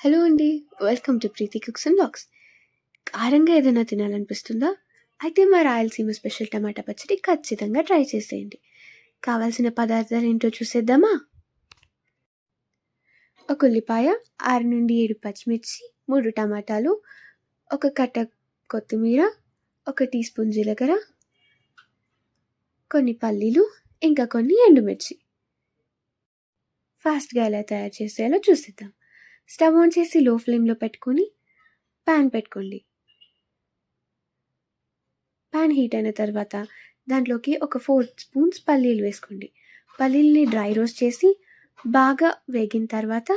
Hello అండి. Welcome to Preethi cooks and vlogs. కారంగా ఏదైనా తినాలనిపిస్తుందా? అయితే మా రాయలసీమ స్పెషల్ టమాటా పచ్చడి ఖచ్చితంగా ట్రై చేసేయండి. కావాల్సిన పదార్థాలు ఏంటో చూసేద్దామా? ఒక ఉల్లిపాయ, 6-7 పచ్చిమిర్చి, 3 టమాటాలు, ఒక కట్ట కొత్తిమీర, 1 టీ స్పూన్ జీలకర్ర, కొన్ని పల్లీలు, ఇంకా కొన్ని ఎండుమిర్చి. ఫాస్ట్గా ఎలా తయారు చేసేయాలో చూసేద్దాం. స్టవ్ ఆన్ చేసి లో ఫ్లేమ్లో పెట్టుకొని ప్యాన్ పెట్టుకోండి. ప్యాన్ హీట్ అయిన తర్వాత దాంట్లోకి ఒక 4 స్పూన్స్ పల్లీలు వేసుకోండి. పల్లీలని డ్రై రోస్ట్ చేసి బాగా వేగిన తర్వాత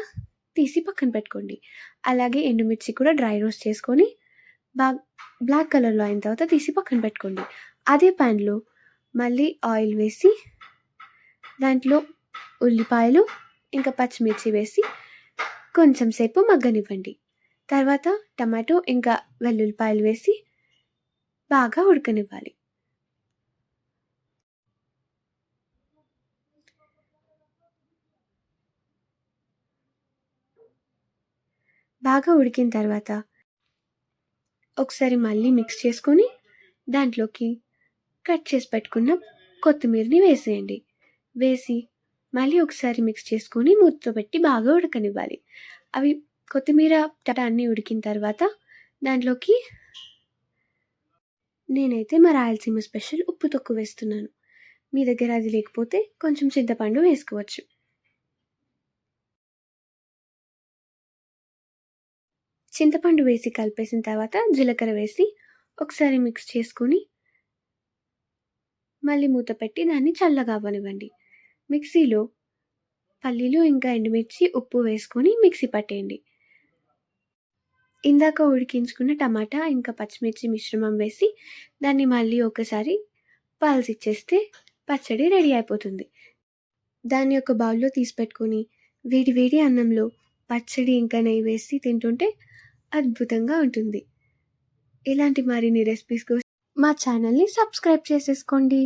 తీసి పక్కన పెట్టుకోండి. అలాగే ఎండుమిర్చి కూడా డ్రై రోస్ట్ చేసుకొని బ్లాక్ కలర్లో అయిన తర్వాత తీసి పక్కన పెట్టుకోండి. అదే ప్యాన్లో మళ్ళీ ఆయిల్ వేసి దాంట్లో ఉల్లిపాయలు ఇంకా పచ్చిమిర్చి వేసి కొంచెం సేపు మగ్గనివ్వండి. తర్వాత టమాటో ఇంకా వెల్లుల్లిపాయలు వేసి బాగా ఉడకనివ్వాలి. బాగా ఉడికిన తర్వాత ఒకసారి మళ్ళీ మిక్స్ చేసుకొని దాంట్లోకి కట్ చేసి పెట్టుకున్న కొత్తిమీరని వేసేయండి. వేసి మళ్ళీ ఒకసారి మిక్స్ చేసుకొని మూతతో పెట్టి బాగా ఉడకనివ్వాలి. అవి కొత్తిమీర అన్నీ ఉడికిన తర్వాత దాంట్లోకి నేనైతే మా రాయలసీమ స్పెషల్ ఉప్పు తొక్కు వేస్తున్నాను. మీ దగ్గర అది లేకపోతే కొంచెం చింతపండు వేసుకోవచ్చు. చింతపండు వేసి కలిపేసిన తర్వాత జీలకర్ర వేసి ఒకసారి మిక్స్ చేసుకొని మళ్ళీ మూత పెట్టి దాన్ని చల్లగా అవ్వనివ్వండి. మిక్సీలో పల్లీలు ఇంకా ఎండుమిర్చి ఉప్పు వేసుకొని మిక్సీ పట్టేయండి. ఇందాక ఉడికించుకున్న టమాటా ఇంకా పచ్చిమిర్చి మిశ్రమం వేసి దాన్ని మళ్ళీ ఒకసారి పల్స్ ఇచ్చేస్తే పచ్చడి రెడీ అయిపోతుంది. దాన్ని ఒక బౌల్లో తీసి పెట్టుకొని వేడి వేడి అన్నంలో పచ్చడి ఇంకా నెయ్యి వేసి తింటుంటే అద్భుతంగా ఉంటుంది. ఇలాంటి మరిన్ని రెసిపీస్ కోసం మా ఛానల్ని సబ్స్క్రైబ్ చేసేసుకోండి.